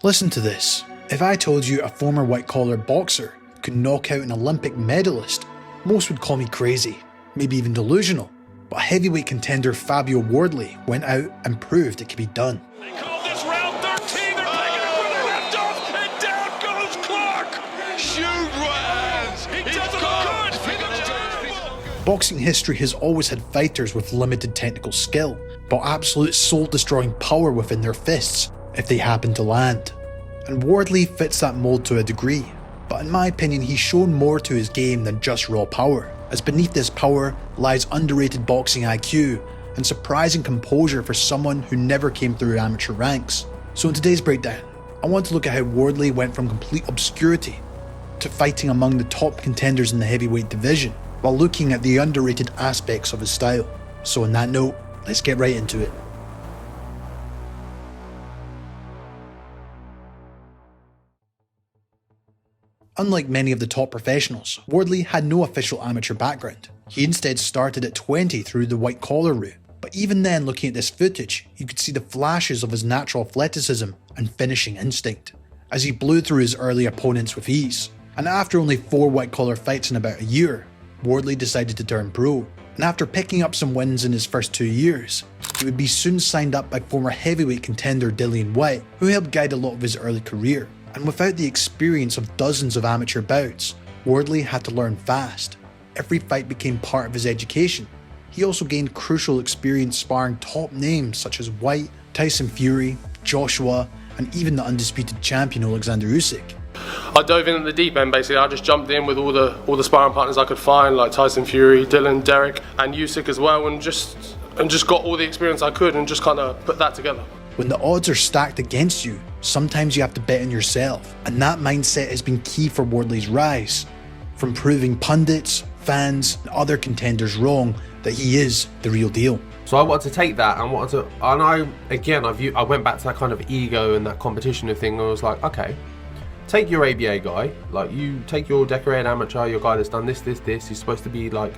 Listen to this. If I told you a former white-collar boxer could knock out an Olympic medalist, most would call me crazy, maybe even delusional. But heavyweight contender Fabio Wardley went out and proved it could be done. They call this round 13, they're taking it where they left off, and down goes Clark! Shoot, Rams! He does it good! Boxing history has always had fighters with limited technical skill, but absolute soul-destroying power within their fists if they happen to land. And Wardley fits that mold to a degree, but in my opinion he's shown more to his game than just raw power, as beneath this power lies underrated boxing IQ and surprising composure for someone who never came through amateur ranks. So in today's breakdown, I want to look at how Wardley went from complete obscurity to fighting among the top contenders in the heavyweight division, while looking at the underrated aspects of his style. So on that note, let's get right into it. Unlike many of the top professionals, Wardley had no official amateur background. He instead started at 20 through the white-collar route. But even then, looking at this footage, you could see the flashes of his natural athleticism and finishing instinct, as he blew through his early opponents with ease. And after only 4 white-collar fights in about a year, Wardley decided to turn pro. And after picking up some wins in his first 2 years, he would be soon signed up by former heavyweight contender Dillian Whyte, who helped guide a lot of his early career. And without the experience of dozens of amateur bouts, Wardley had to learn fast. Every fight became part of his education. He also gained crucial experience sparring top names such as Whyte, Tyson Fury, Joshua, and even the undisputed champion Alexander Usyk. I dove in at the deep end basically. I just jumped in with all the sparring partners I could find, like Tyson Fury, Dylan, Derek, and Usyk as well, and just got all the experience I could and just kind of put that together. When the odds are stacked against you, sometimes you have to bet on yourself, and that mindset has been key for Wardley's rise, from proving pundits, fans, and other contenders wrong that he is the real deal. So I wanted to take that and I went back to that kind of ego and that competition thing. I was like, okay, take your ABA guy, like you take your decorated amateur, your guy that's done this, he's supposed to be like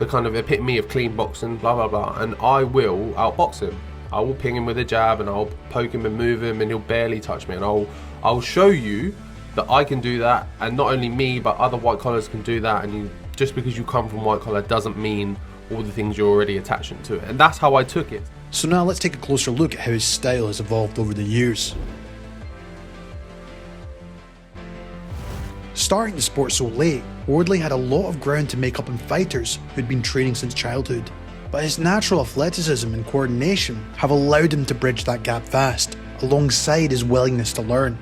the kind of epitome of clean boxing, blah blah blah, and I will outbox him. I will ping him with a jab and I'll poke him and move him and he'll barely touch me, and I'll show you that I can do that, and not only me but other white collars can do that, and just because you come from white collar doesn't mean all the things you're already attaching to it. And that's how I took it. So now let's take a closer look at how his style has evolved over the years. Starting the sport so late, Wardley had a lot of ground to make up in fighters who'd been training since childhood. But his natural athleticism and coordination have allowed him to bridge that gap fast, alongside his willingness to learn.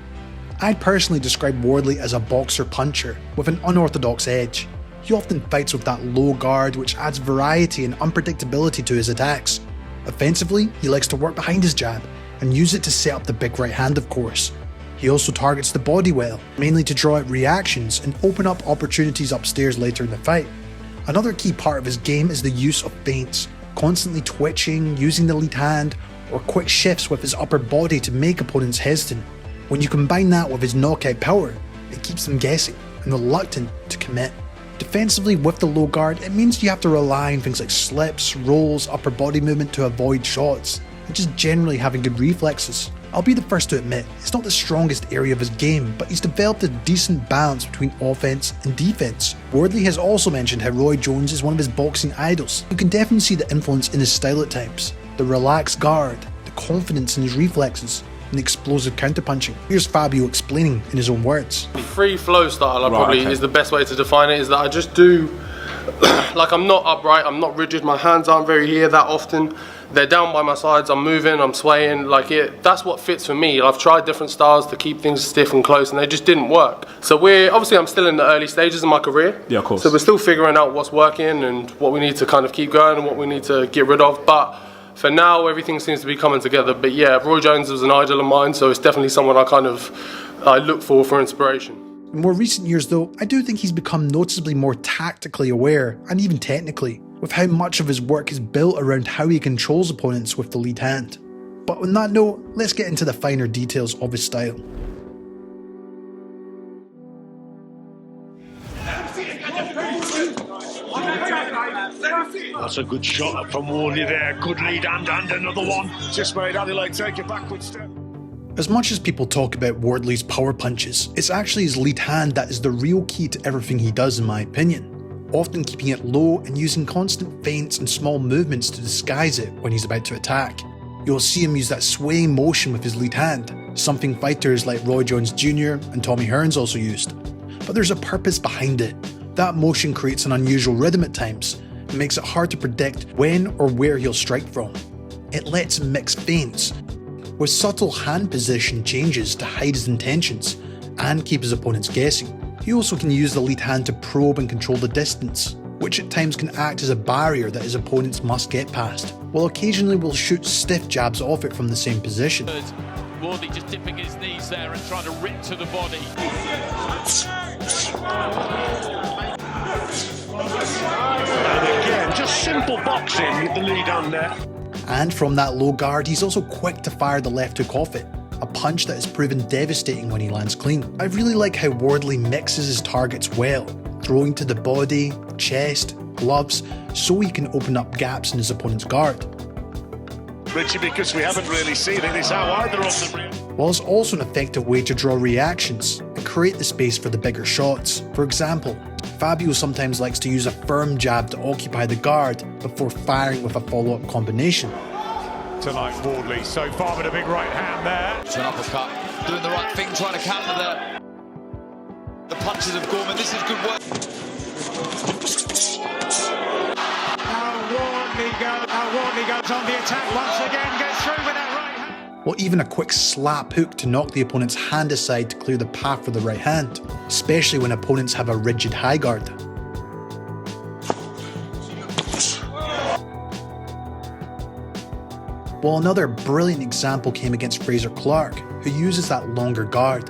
I'd personally describe Wardley as a boxer-puncher with an unorthodox edge. He often fights with that low guard, which adds variety and unpredictability to his attacks. Offensively, he likes to work behind his jab and use it to set up the big right hand, of course. He also targets the body well, mainly to draw out reactions and open up opportunities upstairs later in the fight. Another key part of his game is the use of feints, constantly twitching, using the lead hand, or quick shifts with his upper body to make opponents hesitant. When you combine that with his knockout power, it keeps them guessing and reluctant to commit. Defensively, with the low guard, it means you have to rely on things like slips, rolls, upper body movement to avoid shots, and just generally having good reflexes. I'll be the first to admit, it's not the strongest area of his game, but he's developed a decent balance between offense and defense. Wardley has also mentioned how Roy Jones is one of his boxing idols. You can definitely see the influence in his style at times. The relaxed guard, the confidence in his reflexes, and the explosive counterpunching. Here's Fabio explaining in his own words. Free flow style is the best way to define it, is that I just do, like I'm not upright, I'm not rigid, my hands aren't very here that often. They're down by my sides, I'm moving, I'm swaying, that's what fits for me. I've tried different styles to keep things stiff and close, and they just didn't work. So I'm still in the early stages of my career. Yeah, of course. So we're still figuring out what's working and what we need to kind of keep going and what we need to get rid of. But for now, everything seems to be coming together. But yeah, Roy Jones was an idol of mine, so it's definitely someone I look for inspiration. In more recent years though, I do think he's become noticeably more tactically aware, and even technically, with how much of his work is built around how he controls opponents with the lead hand. But on that note, let's get into the finer details of his style. That's a good shot from Wardley there. Good lead hand and another one. Just made Adelaide take a backward step. As much as people talk about Wardley's power punches, it's actually his lead hand that is the real key to everything he does in my opinion, often keeping it low and using constant feints and small movements to disguise it when he's about to attack. You'll see him use that swaying motion with his lead hand, something fighters like Roy Jones Jr. and Tommy Hearns also used. But there's a purpose behind it. That motion creates an unusual rhythm at times, and makes it hard to predict when or where he'll strike from. It lets him mix feints, with subtle hand position changes to hide his intentions and keep his opponents guessing. He also can use the lead hand to probe and control the distance, which at times can act as a barrier that his opponents must get past, while occasionally will shoot stiff jabs off it from the same position. Wardley just dipping his knees there and trying to rip to the body. And again, just simple boxing with the lead on there. And from that low guard, he's also quick to fire the left hook off it, a punch that has proven devastating when he lands clean. I really like how Wardley mixes his targets well, throwing to the body, chest, gloves, so he can open up gaps in his opponent's guard. Richie, because we haven't really seen it, is how either of them. While it's also an effective way to draw reactions and create the space for the bigger shots. For example, Fabio sometimes likes to use a firm jab to occupy the guard before firing with a follow-up combination. Tonight, Wardley so far with a big right hand there. It's an uppercut, doing the right thing, trying to counter the punches of Gorman. This is good work. Wardley goes on the attack once again, gets through with that right hand. Or even a quick slap hook to knock the opponent's hand aside to clear the path for the right hand, especially when opponents have a rigid high guard. While another brilliant example came against Fraser Clark, who uses that longer guard.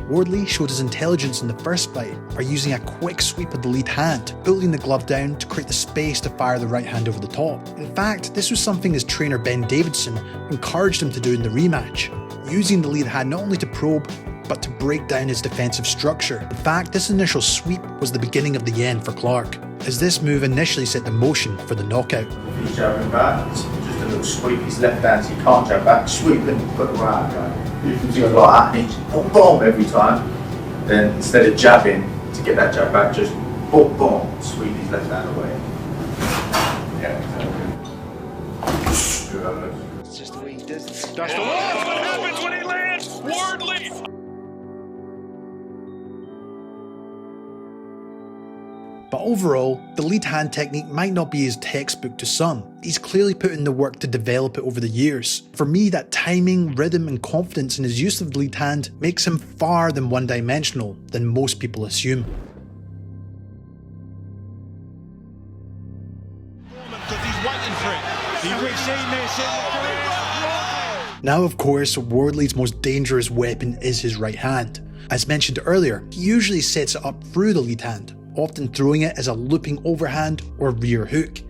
Wardley showed his intelligence in the first fight by using a quick sweep of the lead hand, pulling the glove down to create the space to fire the right hand over the top. In fact, this was something his trainer Ben Davidson encouraged him to do in the rematch, using the lead hand not only to probe, but to break down his defensive structure. In fact, this initial sweep was the beginning of the end for Clark, as this move initially set the motion for the knockout. He's jabbing back, it's just a little sweep, his left hand, so he can't jab back, sweep and put the right hand going. If you go like that, and he just boom every time, then instead of jabbing to get that jab back, just boom, boom, sweep his left hand away. Yeah, exactly. It's just the way he does it. That's what happens when he lands. Wardley! But overall, the lead hand technique might not be his textbook to some. He's clearly put in the work to develop it over the years. For me, that timing, rhythm and confidence in his use of the lead hand makes him far than one-dimensional than most people assume. Because he's waiting for it. We've seen this in the career. Now of course, Wardley's most dangerous weapon is his right hand. As mentioned earlier, he usually sets it up through the lead hand, often throwing it as a looping overhand or rear hook,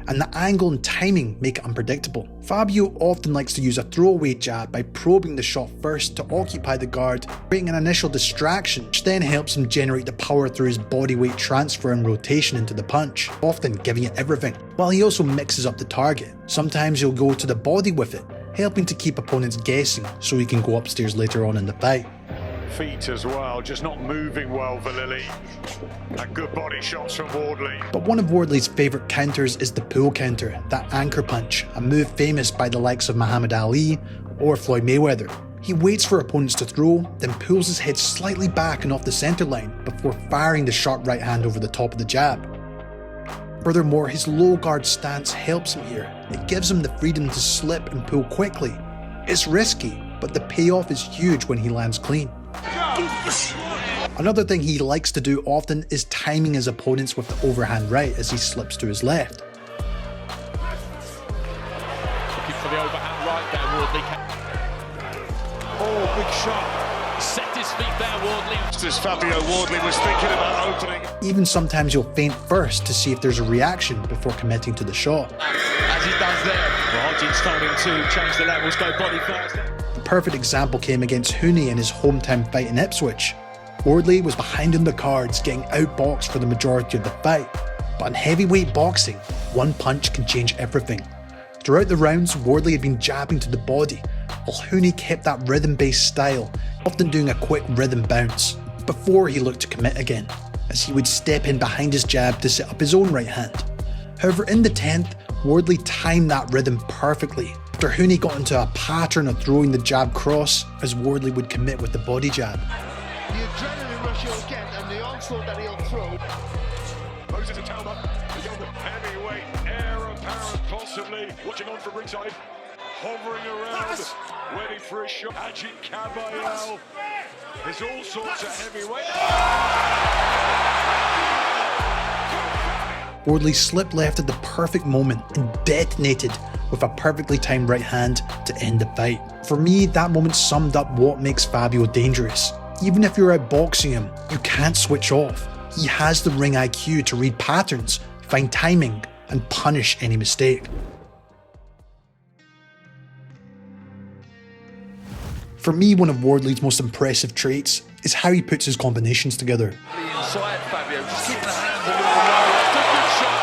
and the angle and timing make it unpredictable. Fabio often likes to use a throwaway jab by probing the shot first to occupy the guard, creating an initial distraction, which then helps him generate the power through his body weight transfer and rotation into the punch, often giving it everything. While he also mixes up the target, sometimes he'll go to the body with it, helping to keep opponents guessing so he can go upstairs later on in the fight. Feet as well, just not moving well for Lily. And good body shots from Wardley. But one of Wardley's favourite counters is the pull counter, that anchor punch, a move famous by the likes of Muhammad Ali or Floyd Mayweather. He waits for opponents to throw, then pulls his head slightly back and off the centre line before firing the sharp right hand over the top of the jab. Furthermore, his low guard stance helps him here. It gives him the freedom to slip and pull quickly. It's risky, but the payoff is huge when he lands clean. Another thing he likes to do often is timing his opponents with the overhand right as he slips to his left. Looking for the overhand right there, Wardley. Oh, big shot. Set his feet there, Wardley. Just as Fabio Wardley was thinking about opening. Even sometimes you'll feint first to see if there's a reaction before committing to the shot. As he does there. Hodgins told him to change the levels, go body first. The perfect example came against Hooney in his hometown fight in Ipswich. Wardley was behind in the cards, getting outboxed for the majority of the fight. But in heavyweight boxing, one punch can change everything. Throughout the rounds, Wardley had been jabbing to the body, while Hooney kept that rhythm-based style, often doing a quick rhythm bounce, before he looked to commit again, as he would step in behind his jab to set up his own right hand. However, in the 10th, Wardley timed that rhythm perfectly, after Hooney got into a pattern of throwing the jab cross, as Wardley would commit with the body jab. The adrenaline rush he'll get and the onslaught that he'll throw. Moses and Talbot, the young heavyweight, heir apparent possibly, watching on from ringside, hovering around, waiting for a shot. Ajit Kabayel, there's all sorts of heavyweight. Wardley slipped left at the perfect moment and detonated with a perfectly timed right hand to end the fight. For me, that moment summed up what makes Fabio dangerous. Even if you're outboxing him, you can't switch off. He has the ring IQ to read patterns, find timing, and punish any mistake. For me, one of Wardley's most impressive traits is how he puts his combinations together. Inside Fabio, just keeping the hands a little low. It's a good shot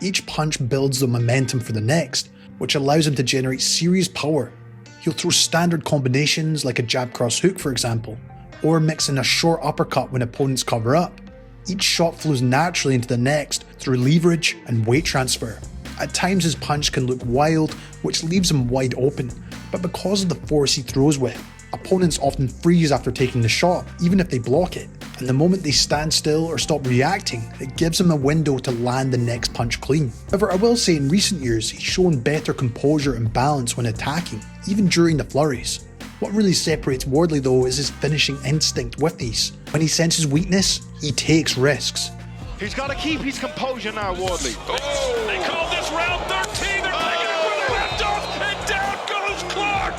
though. Each punch builds the momentum for the next, which allows him to generate serious power. He'll throw standard combinations like a jab cross hook for example, or mix in a short uppercut when opponents cover up. Each shot flows naturally into the next through leverage and weight transfer. At times his punch can look wild, which leaves him wide open, but because of the force he throws with, opponents often freeze after taking the shot, even if they block it, and the moment they stand still or stop reacting, it gives them a window to land the next punch clean. However, I will say in recent years he's shown better composure and balance when attacking, even during the flurries. What really separates Wardley though is his finishing instinct with these. When he senses weakness, he takes risks. He's got to keep his composure now, Wardley. Oh, they call this round 13. They're picking up where they left off, and down goes Clark.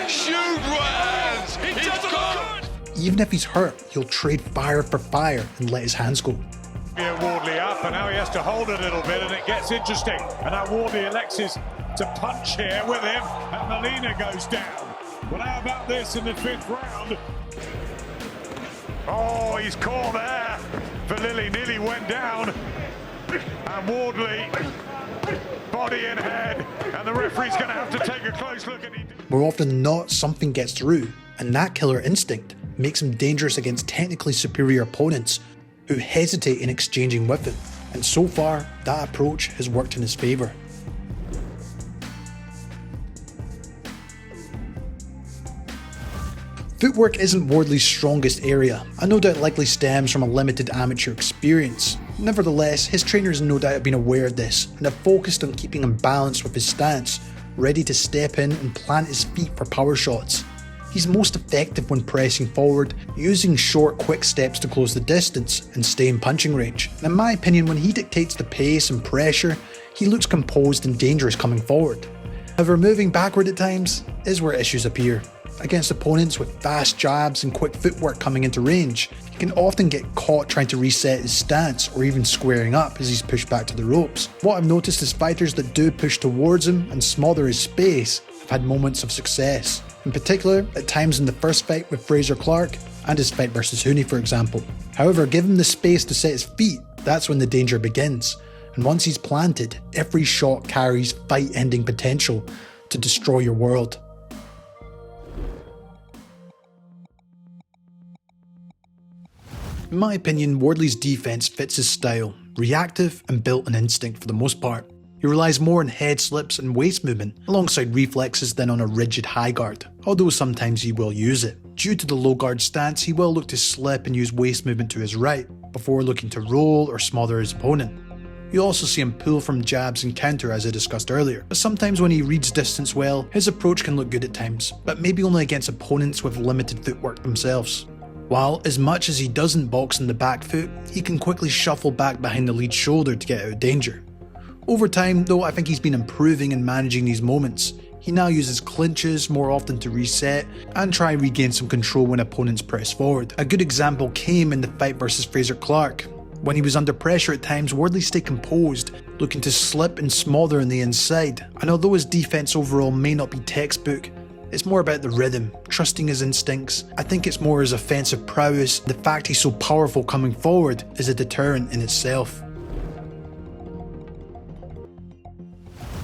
Shoot hands. He doesn't look good. Even if he's hurt, he'll trade fire for fire and let his hands go. Wardley up, and now he has to hold a little bit, and it gets interesting. And now Wardley elects to punch here with him, and Molina goes down. Well, how about this in the 5th round? Oh, he's caught there. Lily nearly went down. And Wardley, body and head. And the referee's going to have to take a close look at it. More often than not, something gets through, and that killer instinct makes him dangerous against technically superior opponents who hesitate in exchanging with him. And so far, that approach has worked in his favour. Footwork isn't Wardley's strongest area, and no doubt likely stems from a limited amateur experience. Nevertheless, his trainers no doubt have been aware of this and have focused on keeping him balanced with his stance, ready to step in and plant his feet for power shots. He's most effective when pressing forward, using short quick steps to close the distance and stay in punching range. And in my opinion, when he dictates the pace and pressure, he looks composed and dangerous coming forward. However, moving backward at times is where issues appear. Against opponents with fast jabs and quick footwork coming into range, he can often get caught trying to reset his stance or even squaring up as he's pushed back to the ropes. What I've noticed is fighters that do push towards him and smother his space have had moments of success. In particular, at times in the first fight with Fraser Clark and his fight versus Hooney for example. However, give him the space to set his feet, that's when the danger begins. And once he's planted, every shot carries fight-ending potential to destroy your world. In my opinion, Wardley's defense fits his style, reactive and built on instinct for the most part. He relies more on head slips and waist movement alongside reflexes than on a rigid high guard, although sometimes he will use it. Due to the low guard stance, he will look to slip and use waist movement to his right, before looking to roll or smother his opponent. You'll also see him pull from jabs and counter as I discussed earlier, but sometimes when he reads distance well, his approach can look good at times, but maybe only against opponents with limited footwork themselves. While, as much as he doesn't box in the back foot, he can quickly shuffle back behind the lead shoulder to get out of danger. Over time though, I think he's been improving and managing these moments. He now uses clinches more often to reset and try and regain some control when opponents press forward. A good example came in the fight versus Fraser Clark. When he was under pressure at times, Wardley stayed composed, looking to slip and smother on the inside, and although his defense overall may not be textbook, it's more about the rhythm, trusting his instincts. I think it's more his offensive prowess. The fact he's so powerful coming forward is a deterrent in itself.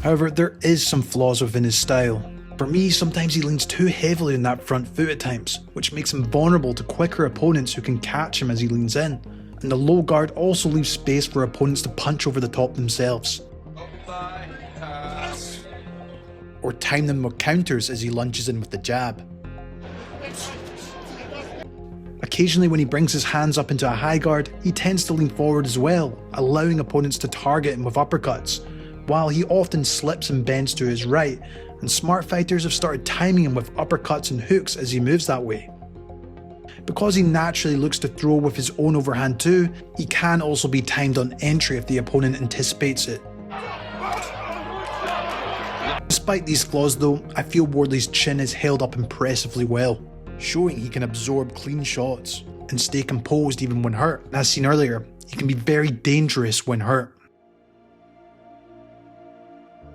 However, there is some flaws within his style. For me, sometimes he leans too heavily on that front foot at times, which makes him vulnerable to quicker opponents who can catch him as he leans in. And the low guard also leaves space for opponents to punch over the top themselves, or time them with counters as he lunges in with the jab. Occasionally when he brings his hands up into a high guard, he tends to lean forward as well, allowing opponents to target him with uppercuts, while he often slips and bends to his right, and smart fighters have started timing him with uppercuts and hooks as he moves that way. Because he naturally looks to throw with his own overhand too, he can also be timed on entry if the opponent anticipates it. Despite these flaws though, I feel Wardley's chin is held up impressively well, showing he can absorb clean shots and stay composed even when hurt. As seen earlier, he can be very dangerous when hurt.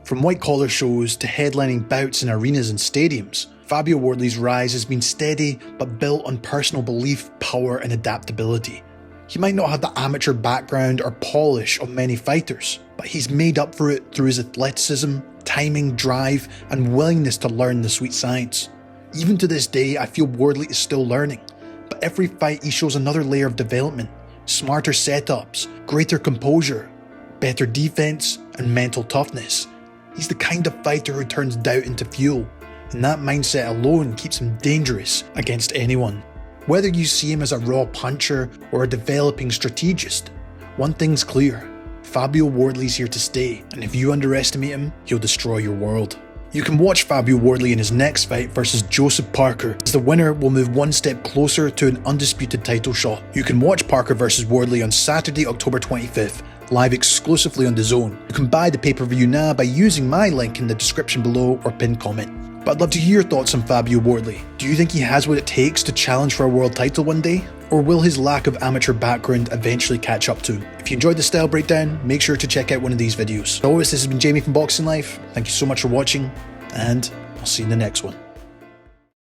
From white collar shows to headlining bouts in arenas and stadiums, Fabio Wardley's rise has been steady but built on personal belief, power and adaptability. He might not have the amateur background or polish of many fighters, but he's made up for it through his athleticism, timing, drive and willingness to learn the sweet science. Even to this day, I feel Wardley is still learning, but every fight he shows another layer of development, smarter setups, greater composure, better defense and mental toughness. He's the kind of fighter who turns doubt into fuel, and that mindset alone keeps him dangerous against anyone. Whether you see him as a raw puncher or a developing strategist, one thing's clear: Fabio Wardley's here to stay, and if you underestimate him, he'll destroy your world. You can watch Fabio Wardley in his next fight versus Joseph Parker, as the winner will move one step closer to an undisputed title shot. You can watch Parker versus Wardley on Saturday, October 25th, live exclusively on DAZN. You can buy the pay-per-view now by using my link in the description below or pinned comment. But I'd love to hear your thoughts on Fabio Wardley. Do you think he has what it takes to challenge for a world title one day? Or will his lack of amateur background eventually catch up to him? If you enjoyed the style breakdown, make sure to check out one of these videos. As always, this has been Jamie from Boxing Life. Thank you so much for watching, and I'll see you in the next one.